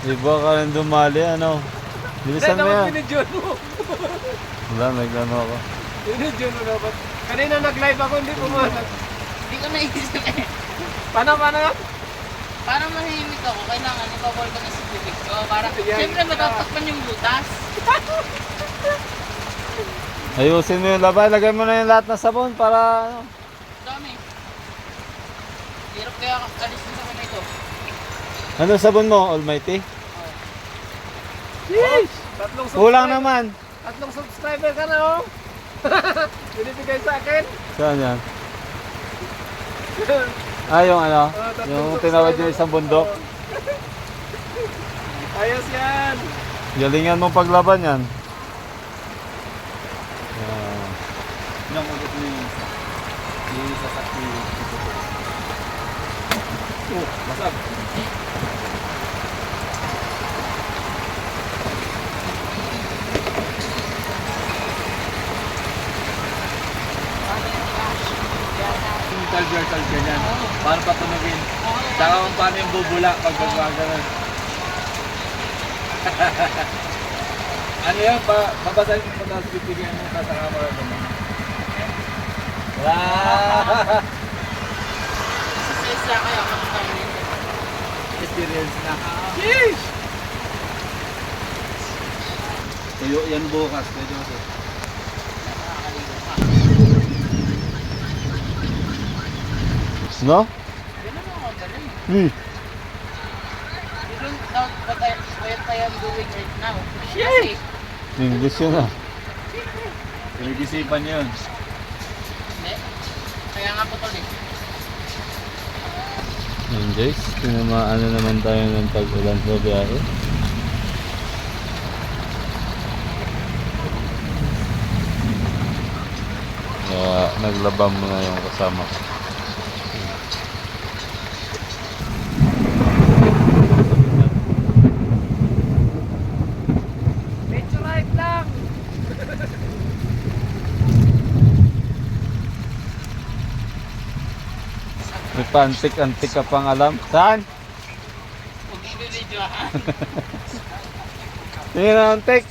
Iba ka rin dumali, ano? Bilisan mo yan. Binidyon mo. Wala, naglano ako. Binidyon mo dapat. Kanina nag-live ako, hindi pumalag. Hindi ko naisip eh. Paano? Para mahimik ako, kailangan ipabol ko na sa bibig ko. Para, Yan. siyempre matatakpan yung butas. Ayusin mo yung labay. Lagay mo na yung lahat ng sabon para ano. Dami. Hirap kaya alisin sa kamay ko. Ano sabon mo? Almighty? Yeesh! Tatlong Kulang naman. Tatlong subscriber ka na, oh. Binibigay sa akin. Saan yan? Ah, yung ano? Yung tinawad yung isang bundok. Ayos yan. Galingan mong paglaban yan. Yan. Ilang ulit mo yung isa? Yung isa sa oh, basag. Culture yan. Paano patunogin? Saka kung paano yung bubula pag gagawin. Ano yan? Babasahin mo pa sa bibigyan mo sa camera ko. Wow! Isa kaya makakain. Experience na. Sheesh! Tuyo yan bukas. Pwede mo ito. No? Ganun ako, ganun. Hmm. You don't know what I am doing right now. Kasi, English yun ah. Pinag-isipan yun. hindi. Kaya nga putol eh. Yan guys, tinamaan na naman tayo ng tag-ulan sa biyahe. Kaya naglabang mo na yung kasama ko. Medyo right lang. May pantik-antik ka pang alam. Saan? Huwag i-video ha. Tingin na antik.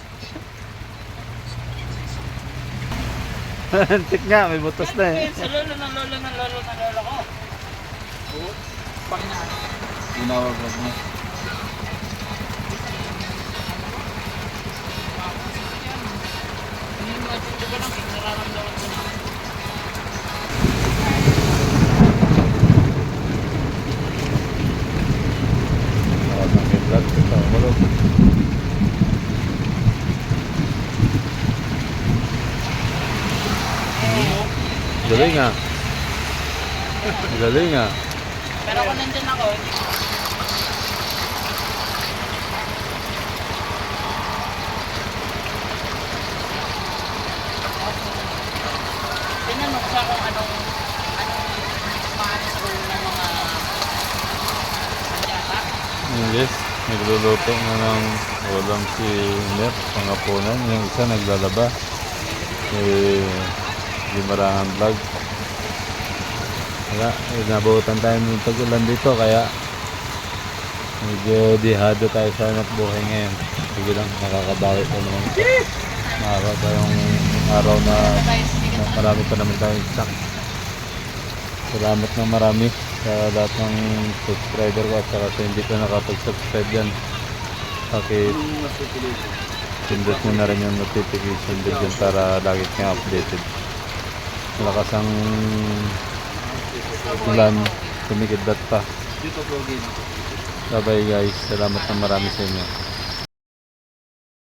Antik nga, may butas na eh. Sa lolo ng lolo ng lolo ng lolo ko. Tinawag mo. Hindi mo ito ko lang, nararamdaman ko na. Nakasangkit ito. Wala. Galing ah. Galing ah. Pero kung nandyan ako, tinanong siya kung anong paano sa ulo ng mga sanyata. Yes, nagluluto na ng ulam si Mer, pangapunan. Yung isa naglalaba. Limarangan vlog. Wala, nabutan tayo ng tag-ulan dito kaya medyo dihado tayo sa anak buhay ngayon. Sige lang, nakakabawi pa naman. Araw tayong araw na marami pa naman tayong stock. Salamat ng marami sa lahat ng subscriber ko at saka sa hindi ko nakapag-subscribe yan. Bakit pindot nyo na rin yung notification din dyan para lagi kang updated. Malakas ang ulan, tumikidlat pa. Dito po, Bye bye guys, salamat ng marami sa inyo.